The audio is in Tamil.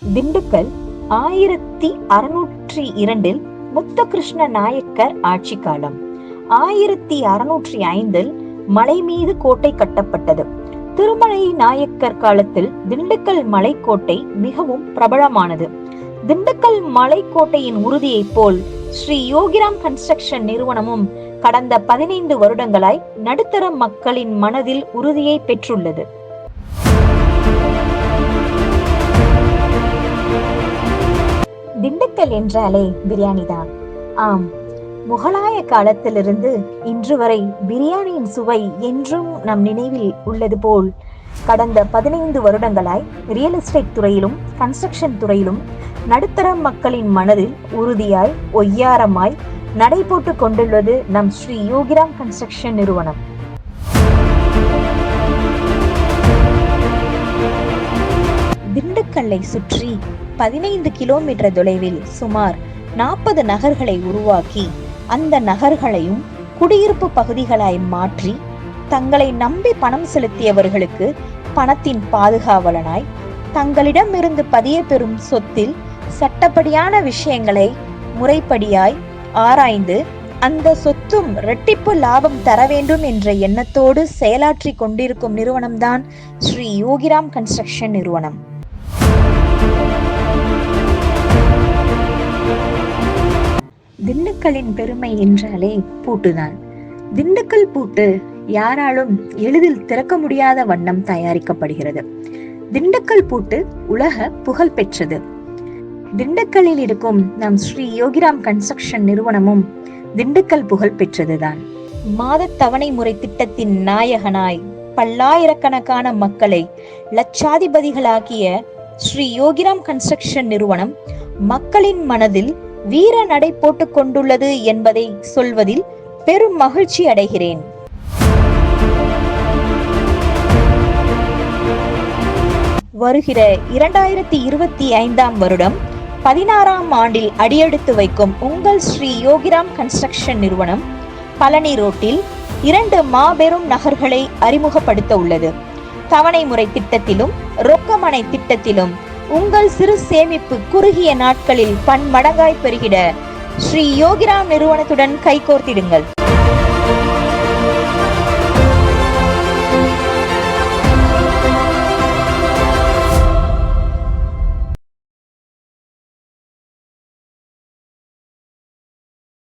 திண்டுக்கல் 1602 முத்துகிருஷ்ண நாயக்கர் ஆட்சி காலம். 1605 மலை மீது கோட்டை கட்டப்பட்டது. திருமலை நாயக்கர் காலத்தில் திண்டுக்கல் மலைக்கோட்டை மிகவும் பிரபலமானது. திண்டுக்கல் மலைக்கோட்டையின் உறுதியை போல் ஸ்ரீ யோகிராம் கன்ஸ்ட்ரக்ஷன் நிறுவனமும் கடந்த 15 வருடங்களாய் நடுத்தர மக்களின் மனதில் உறுதியை பெற்றுள்ளது. திண்டுக்கல் என்றாலே பிரியாணி தான். ஆம், முகலாய காலத்திலிருந்து இன்று வரை பிரியாணியின் சுவை என்றும் நம் நினைவில் உள்ளது போல் கடந்த 15 வருடங்களாய் ரியல் எஸ்டேட் துறையிலும் கன்ஸ்ட்ரக்ஷன் துறையிலும் நடுத்தர மக்களின் மனதில் உறுதியாய் ஒய்யாரமாய் நடைபோட்டு கொண்டுள்ளது நம் ஸ்ரீ யோகிராம் கன்ஸ்ட்ரக்ஷன் நிறுவனம். திண்டுக்கல்லை சுற்றி 15 கிலோமீட்டர் தொலைவில் சுமார் 40 நகர்களை உருவாக்கி அந்த நகர்களையும் குடியிருப்பு பகுதிகளாய் மாற்றி தங்களை நம்பி பணம் செலுத்தியவர்களுக்கு பணத்தின் பாதுகாவலனாய் தங்களிடமிருந்து பதிய பெறும் சொத்தில் சட்டப்படியான விஷயங்களை முறைப்படியாய் ஆராய்ந்து அந்த சொத்தும் இரட்டிப்பு லாபம் தர வேண்டும் என்ற எண்ணத்தோடு செயலாற்றி கொண்டிருக்கும் நிறுவனம்தான் ஸ்ரீ யோகிராம் கன்ஸ்ட்ரக்ஷன் நிறுவனம். திண்டுக்கல்லின் பெருமை என்றாலே பூட்டுதான். திண்டுக்கல் பூட்டு யாராலும் எளிதில் திறக்க முடியாத வண்ணம் தயாரிக்கப்படுகிறது. திண்டுக்கல் பூட்டு உலக புகழ் பெற்றது. திண்டுக்கல்லில் இருக்கும் நம் ஸ்ரீ யோகிராம் கன்ஸ்ட்ரக்ஷன் நிறுவனமும் திண்டுக்கல் புகழ் பெற்றதுதான். மாத தவணை முறை திட்டத்தின் நாயகனாய் பல்லாயிரக்கணக்கான மக்களை லட்சாதிபதிகளாக்கிய ஸ்ரீ யோகிராம் கன்ஸ்ட்ரக்ஷன் நிறுவனம் மக்களின் மனதில் வீர நடை போட்டுக் கொண்டுள்ளது என்பதை சொல்வதில் பெரும் மகிழ்ச்சி அடைகிறேன். வருகிற 2025 வருடம் 16ஆம் ஆண்டில் அடியெடுத்து வைக்கும் உங்கள் ஸ்ரீ யோகிராம் கன்ஸ்ட்ரக்ஷன் நிறுவனம் பழனி ரோட்டில் 2 மாபெரும் நகர்களை அறிமுகப்படுத்த உள்ளது. தவணை முறை திட்டத்திலும் ரொக்கமனை திட்டத்திலும் உங்கள் சிறு சேமிப்பு குறுகிய நாட்களில் பன்மடங்காய் பெருகிட ஸ்ரீ யோகிராம் நிறுவனத்துடன் கைகோர்த்திடுங்கள்.